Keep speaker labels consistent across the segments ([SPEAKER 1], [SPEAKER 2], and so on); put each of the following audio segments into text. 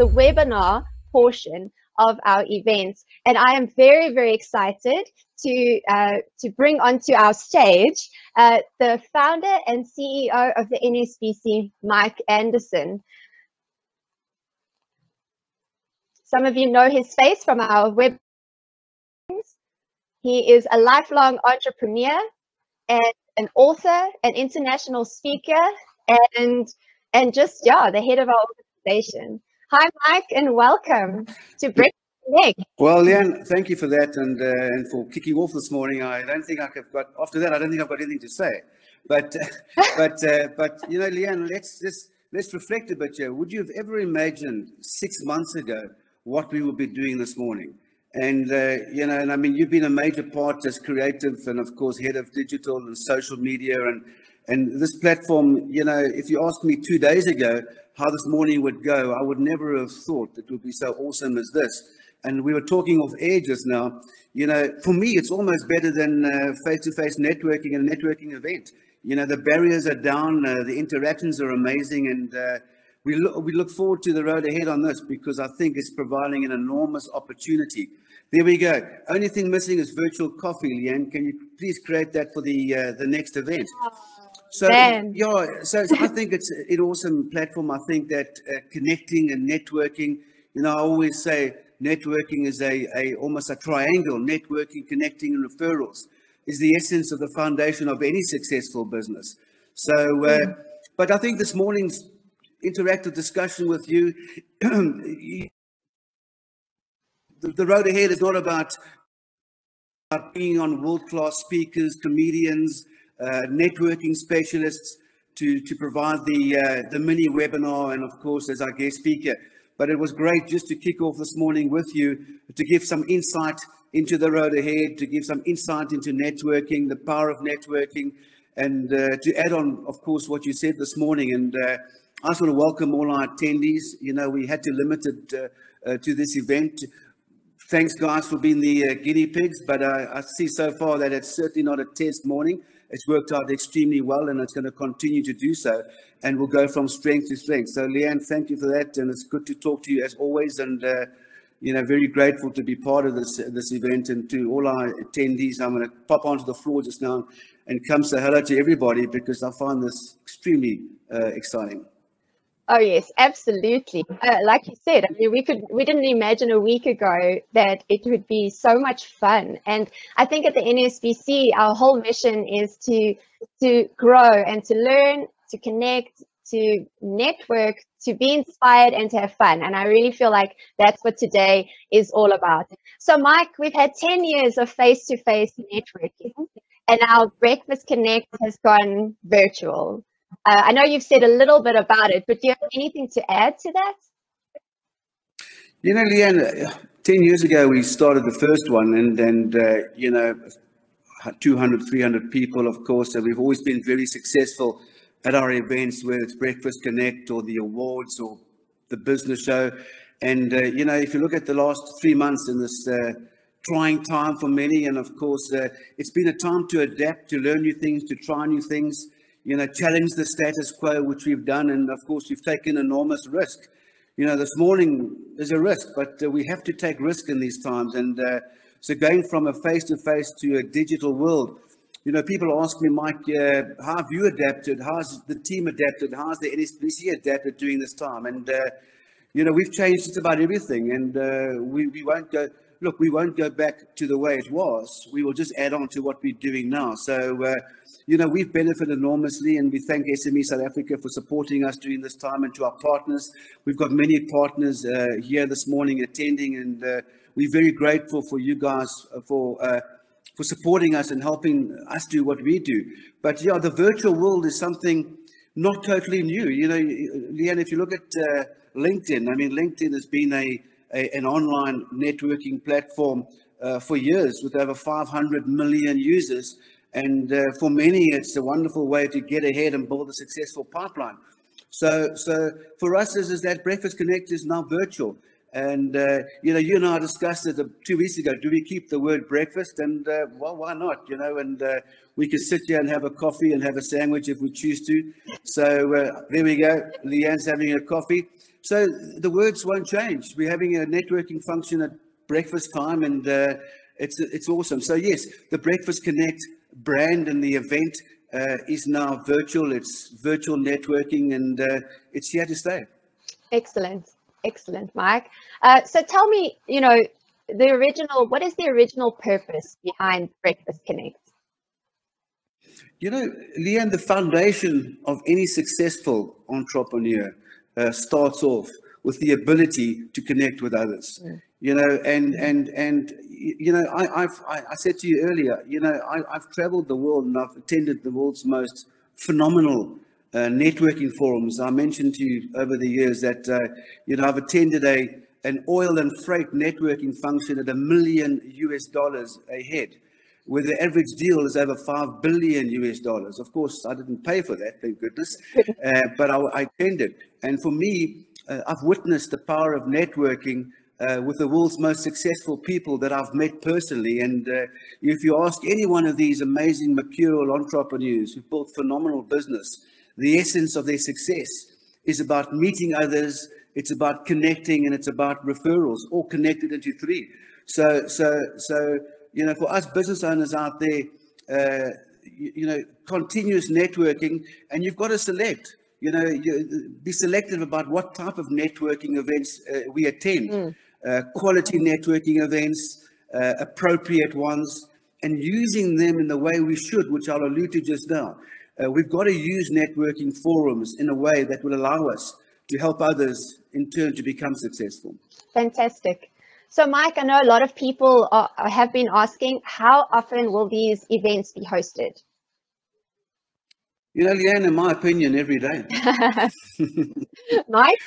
[SPEAKER 1] the webinar portion of our events. And I am very, very excited to bring onto our stage the founder and CEO of the NSBC, Mike Anderson. Some of you know his face from our web. He is a lifelong entrepreneur and an author, an international speaker, and just, yeah, the head of our organization. Hi, Mike, and welcome to Breakfast Connect.
[SPEAKER 2] Well, Leanne, thank you for that and for kicking off this morning. I don't think I've got, after that, I don't think I've got anything to say. But you know, Leanne, let's reflect a bit here. Would you have ever imagined 6 months ago what we would be doing this morning? And, you know, and I mean, you've been a major part as creative and, of course, head of digital and social media. And this platform, you know, if you asked me 2 days ago how this morning would go, I would never have thought it would be so awesome as this. And we were talking of air just now. You know, for me, it's almost better than face-to-face networking and a networking event. You know, the barriers are down, the interactions are amazing, and we look forward to the road ahead on this because I think it's providing an enormous opportunity. There we go. Only thing missing is virtual coffee, Leanne. Can you please create that for the next event? So yeah, so I think it's an awesome platform. I think that connecting and networking, you know, I always say networking is almost a triangle. Networking, connecting, and referrals is the essence of the foundation of any successful business. So, but I think this morning's interactive discussion with you, the road ahead is not about being on world-class speakers, comedians, networking specialists to provide the mini webinar and, of course, as our guest speaker. But it was great just to kick off this morning with you to give some insight into the road ahead, to give some insight into networking, the power of networking, and to add on, of course, what you said this morning. And I just want to welcome all our attendees. You know, we had to limit it to this event. Thanks, guys, for being the guinea pigs, but I see so far that it's certainly not a test morning. It's worked out extremely well, and it's going to continue to do so, and we'll go from strength to strength. So, Leanne, thank you for that, and it's good to talk to you as always, and you know, very grateful to be part of this event. And to all our attendees, I'm going to pop onto the floor just now and come say hello to everybody because I find this extremely exciting.
[SPEAKER 1] Oh yes, absolutely. Like you said, I mean, we didn't imagine a week ago that it would be so much fun. And I think at the NSBC, our whole mission is to grow and to learn, to connect, to network, to be inspired, and to have fun. And I really feel like that's what today is all about. So, Mike, we've had 10 years of face-to-face networking, and our Breakfast Connect has gone virtual. I know you've said a little bit about it, but do you have anything to add to that?
[SPEAKER 2] You know, Leanne, 10 years ago, we started the first one, and you know, 200, 300 people, of course, and we've always been very successful at our events, whether it's Breakfast Connect or the awards or the business show. And, you know, if you look at the last 3 months in this trying time for many, and of course, it's been a time to adapt, to learn new things, to try new things, you know, challenge the status quo, which we've done. And of course, we've taken enormous risk. You know, this morning there's a risk, but we have to take risk in these times. And so going from a face-to-face to a digital world, you know, people ask me, Mike, how have you adapted? How's the team adapted? How's the NSBC adapted during this time? And, you know, we've changed just about everything. And we won't go, look, we won't go back to the way it was. We will just add on to what we're doing now. So, you know, we've benefited enormously, and we thank SME South Africa for supporting us during this time, and to our partners. We've got many partners here this morning attending, and we're very grateful for you guys for supporting us and helping us do what we do. But yeah, the virtual world is something not totally new. You know, Leanne, if you look at LinkedIn, I mean, LinkedIn has been an online networking platform for years with over 500 million users. And for many, it's a wonderful way to get ahead and build a successful pipeline. So for us, is that Breakfast Connect is now virtual. And, you know, you and I discussed it 2 weeks ago. Do we keep the word breakfast? And, well, why not, you know? And we can sit here and have a coffee and have a sandwich if we choose to. So there we go. Leanne's having a coffee. So the words won't change. We're having a networking function at breakfast time, and it's awesome. So yes, the Breakfast Connect brand and the event is now virtual. It's virtual networking, and it's here to stay.
[SPEAKER 1] Excellent. Excellent, Mike. So tell me, what is the original purpose behind Breakfast Connect?
[SPEAKER 2] Leanne, the foundation of any successful entrepreneur starts off with the ability to connect with others. I said to you earlier, I've traveled the world and I've attended the world's most phenomenal networking forums. I mentioned to you over the years that I've attended an oil and freight networking function at $1 million a head, where the average deal is over $5 billion. Of course, I didn't pay for that, thank goodness, but I attended. And for me, I've witnessed the power of networking with the world's most successful people that I've met personally. And if you ask any one of these amazing mercurial entrepreneurs who've built phenomenal business, the essence of their success is about meeting others, it's about connecting, and it's about referrals, all connected into three. So for us business owners out there, continuous networking, and you've got to select, be selective about what type of networking events we attend. Quality networking events, appropriate ones, and using them in the way we should, which I'll allude to just now. We've got to use networking forums in a way that will allow us to help others in turn to become successful.
[SPEAKER 1] Fantastic. So, Mike, I know a lot of people have been asking, how often will these events be hosted?
[SPEAKER 2] Leanne, in my opinion, every day.
[SPEAKER 1] Mike?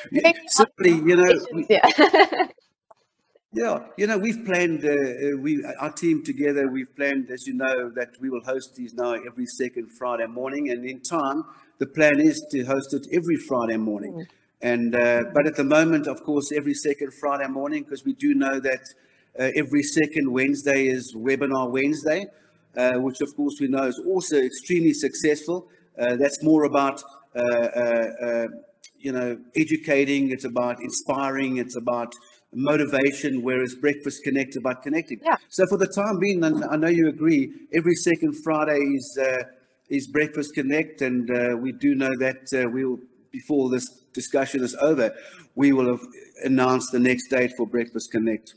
[SPEAKER 2] Simply, Yeah, we've planned, our team together, we've planned, as you know, that we will host these now every second Friday morning. And in time, the plan is to host it every Friday morning. And but at the moment, of course, every second Friday morning, because we do know that every second Wednesday is Webinar Wednesday, which of course we know is also extremely successful. That's more about, educating, it's about inspiring, it's about motivation, whereas Breakfast Connect is about connecting.
[SPEAKER 1] Yeah.
[SPEAKER 2] So for the time being, and I know you agree, every second Friday is Breakfast Connect, and we do know that we'll, before this discussion is over, we will have announced the next date for Breakfast Connect.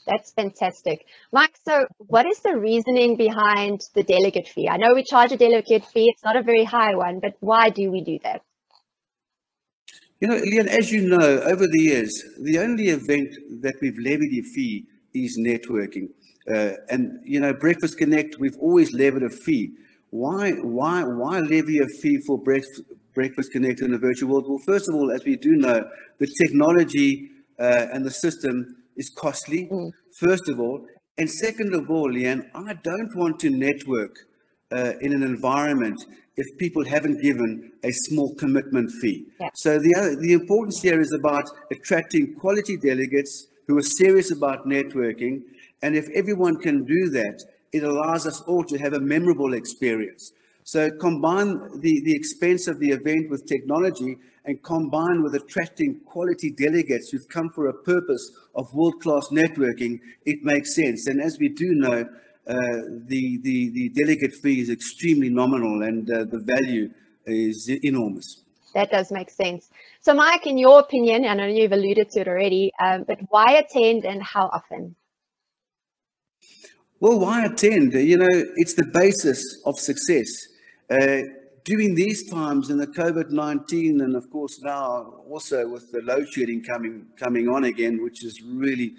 [SPEAKER 1] That's fantastic. Mike, so what is the reasoning behind the delegate fee? I know we charge a delegate fee, it's not a very high one, but why do we do that?
[SPEAKER 2] Leanne, as you know, over the years, the only event that we've levied a fee is networking. And Breakfast Connect, we've always levied a fee. Why levy a fee for Breakfast Connect in the virtual world? Well, first of all, as we do know, the technology and the system is costly, first of all. And second of all, Leanne, I don't want to network in an environment if people haven't given a small commitment fee.
[SPEAKER 1] Yeah.
[SPEAKER 2] So the importance here is about attracting quality delegates who are serious about networking. And if everyone can do that, it allows us all to have a memorable experience. So combine the expense of the event with technology, and combine with attracting quality delegates who've come for a purpose of world-class networking, it makes sense. And as we do know, the delegate fee is extremely nominal, and the value is enormous.
[SPEAKER 1] That does make sense. So Mike, in your opinion, I know you've alluded to it already, but why attend and how often?
[SPEAKER 2] Well, why attend? It's the basis of success. During these times in the COVID-19, and of course now also with the load shedding coming on again, which is really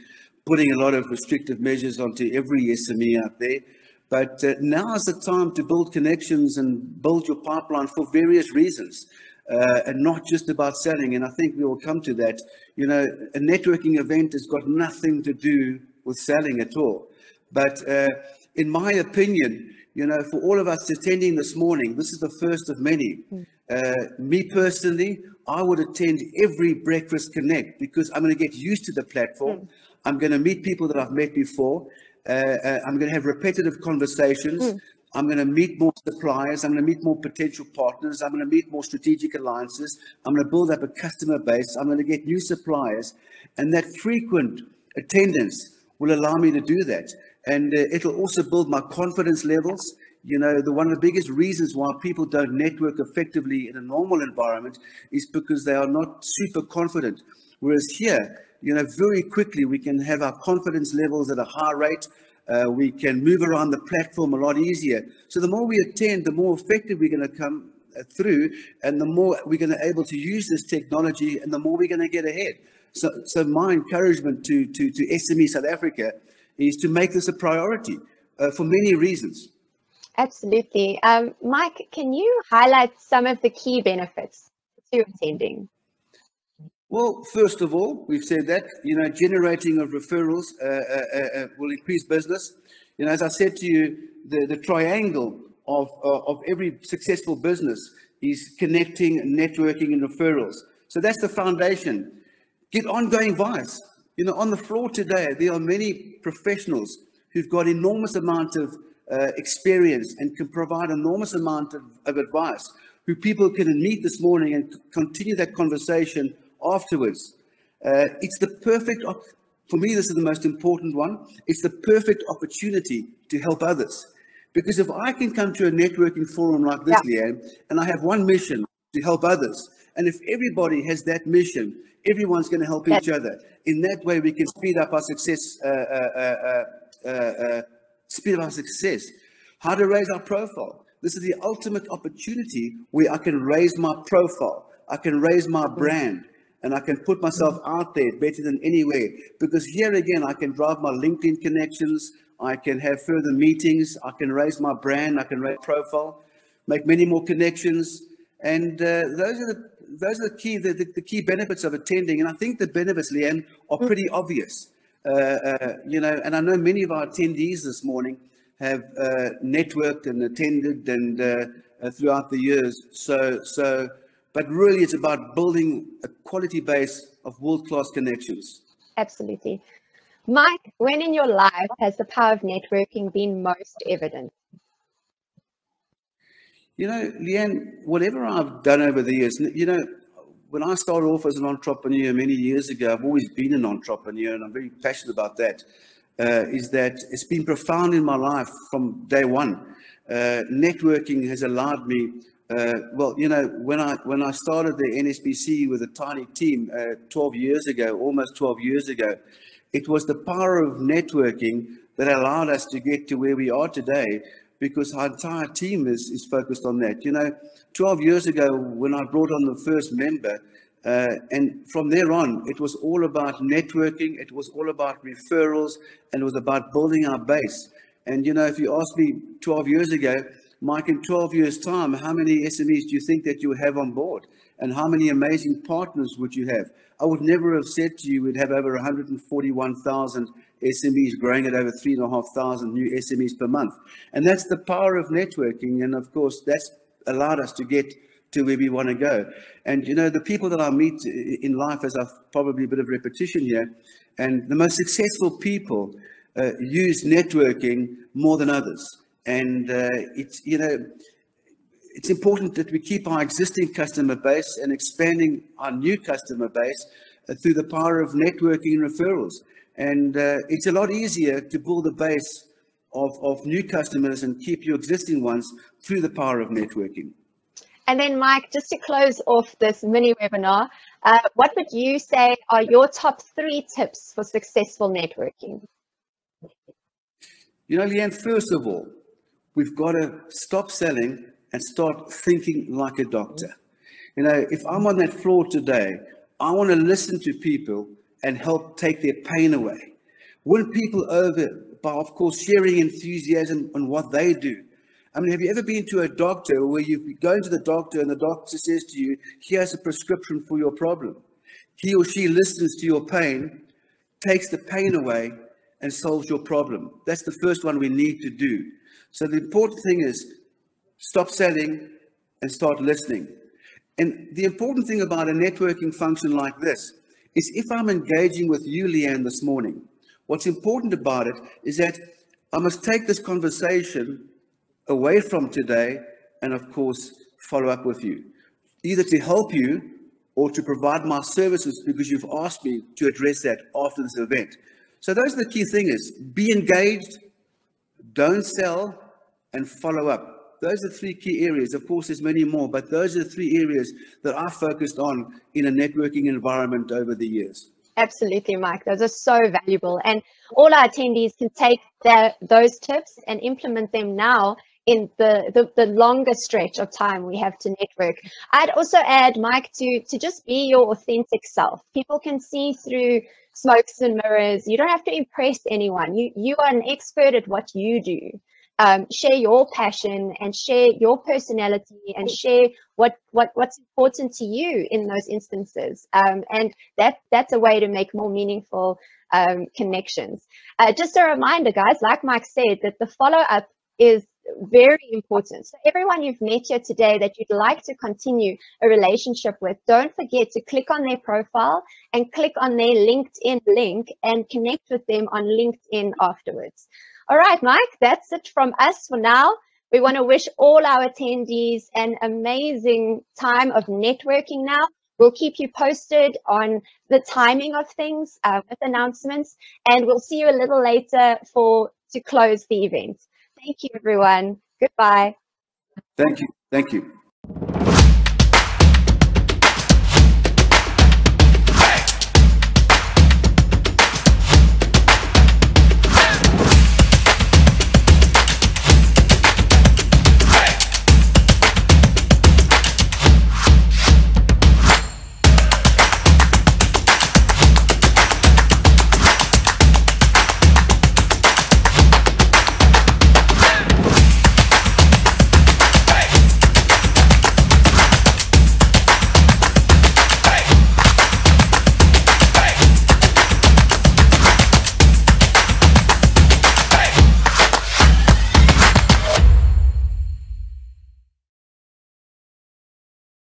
[SPEAKER 2] putting a lot of restrictive measures onto every SME out there. But now is the time to build connections and build your pipeline for various reasons, and not just about selling. And I think we will come to that. A networking event has got nothing to do with selling at all. But in my opinion, for all of us attending this morning, this is the first of many. Me personally, I would attend every Breakfast Connect because I'm going to get used to the platform. I'm going to meet people that I've met before. I'm going to have repetitive conversations. I'm going to meet more suppliers. I'm going to meet more potential partners. I'm going to meet more strategic alliances. I'm going to build up a customer base. I'm going to get new suppliers. And that frequent attendance will allow me to do that. And it'll also build my confidence levels. You know, one of the biggest reasons why people don't network effectively in a normal environment is because they are not super confident. Whereas here, you know, very quickly we can have our confidence levels at a high rate. We can move around the platform a lot easier. So the more we attend, the more effective we're going to come through, and the more we're going to able to use this technology, and the more we're going to get ahead. So my encouragement to SME South Africa is to make this a priority for many reasons.
[SPEAKER 1] Absolutely. Mike, can you highlight some of the key benefits to attending?
[SPEAKER 2] Well, first of all, we've said that, you know, generating of referrals will increase business. You know, as I said to you, the triangle of every successful business is connecting, networking, and referrals. So that's the foundation. Get ongoing advice. You know, on the floor today, there are many professionals who've got enormous amount of experience and can provide enormous amount of advice, who people can meet this morning and continue that conversation afterwards. It's the perfect, for me, this is the most important one. It's the perfect opportunity to help others. Because if I can come to a networking forum like this, Leanne, and I have one mission to help others, and if everybody has that mission, everyone's going to help each other. In that way, we can speed up our success. How to raise our profile. This is the ultimate opportunity where I can raise my profile. I can raise my brand. And I can put myself out there better than anywhere, because here again, I can drive my LinkedIn connections, I can have further meetings, I can raise my brand, I can raise profile, make many more connections, and those are the key benefits of attending. And I think the benefits, Leanne, are pretty obvious. You know, and I know many of our attendees this morning have networked and attended and throughout the years. But really, it's about building a quality base of world-class connections.
[SPEAKER 1] Absolutely. Mike, when in your life has the power of networking been most evident?
[SPEAKER 2] You know, Leanne, whatever I've done over the years, you know, when I started off as an entrepreneur many years ago, I've always been an entrepreneur, and I'm very passionate about that, is that it's been profound in my life from day one. Networking has allowed me. Well, you know, when I started the NSBC with a tiny team 12 years ago, almost 12 years ago, it was the power of networking that allowed us to get to where we are today, because our entire team is focused on that. You know, 12 years ago when I brought on the first member, and from there on, it was all about networking, it was all about referrals, and it was about building our base. And, you know, if you asked me 12 years ago, Mike, in 12 years' time, how many SMEs do you think that you have on board? And how many amazing partners would you have? I would never have said to you we'd have over 141,000 SMEs growing at over 3,500 new SMEs per month. And that's the power of networking. And of course, that's allowed us to get to where we want to go. And, you know, the people that I meet in life, as I've probably a bit of repetition here, and the most successful people use networking more than others. And it's, you know, it's important that we keep our existing customer base and expanding our new customer base through the power of networking and referrals. And it's a lot easier to build a base of new customers and keep your existing ones through the power of networking.
[SPEAKER 1] And then, Mike, just to close off this mini webinar, what would you say are your top 3 tips for successful networking?
[SPEAKER 2] You know, Leanne, first of all, we've got to stop selling and start thinking like a doctor. You know, if I'm on that floor today, I want to listen to people and help take their pain away. Win people over by, of course, sharing enthusiasm on what they do. I mean, have you ever been to a doctor where you go into the doctor and the doctor says to you, here's a prescription for your problem. He or she listens to your pain, takes the pain away, and solves your problem. That's the first one we need to do. So the important thing is stop selling and start listening. And the important thing about a networking function like this is if I'm engaging with you, Leanne, this morning, what's important about it is that I must take this conversation away from today and, of course, follow up with you, either to help you or to provide my services because you've asked me to address that after this event. So those are the key things: be engaged, don't sell, and follow up. Those are three key areas. Of course, there's many more, but those are the three areas that I focused on in a networking environment over the years.
[SPEAKER 1] Absolutely, Mike. Those are so valuable. And all our attendees can take those tips and implement them now in the longer stretch of time we have to network. I'd also add, Mike, to just be your authentic self. People can see through smokes and mirrors. You don't have to impress anyone. You are an expert at what you do. Share your passion and share your personality and share what's important to you in those instances. And that's a way to make more meaningful connections. Just a reminder, guys, like Mike said, that the follow-up is very important. So everyone you've met here today that you'd like to continue a relationship with, don't forget to click on their profile and click on their LinkedIn link and connect with them on LinkedIn afterwards. All right, Mike, that's it from us for now. We want to wish all our attendees an amazing time of networking now. We'll keep you posted on the timing of things with announcements, and we'll see you a little later to close the event. Thank you, everyone. Goodbye.
[SPEAKER 2] Thank you. Thank you.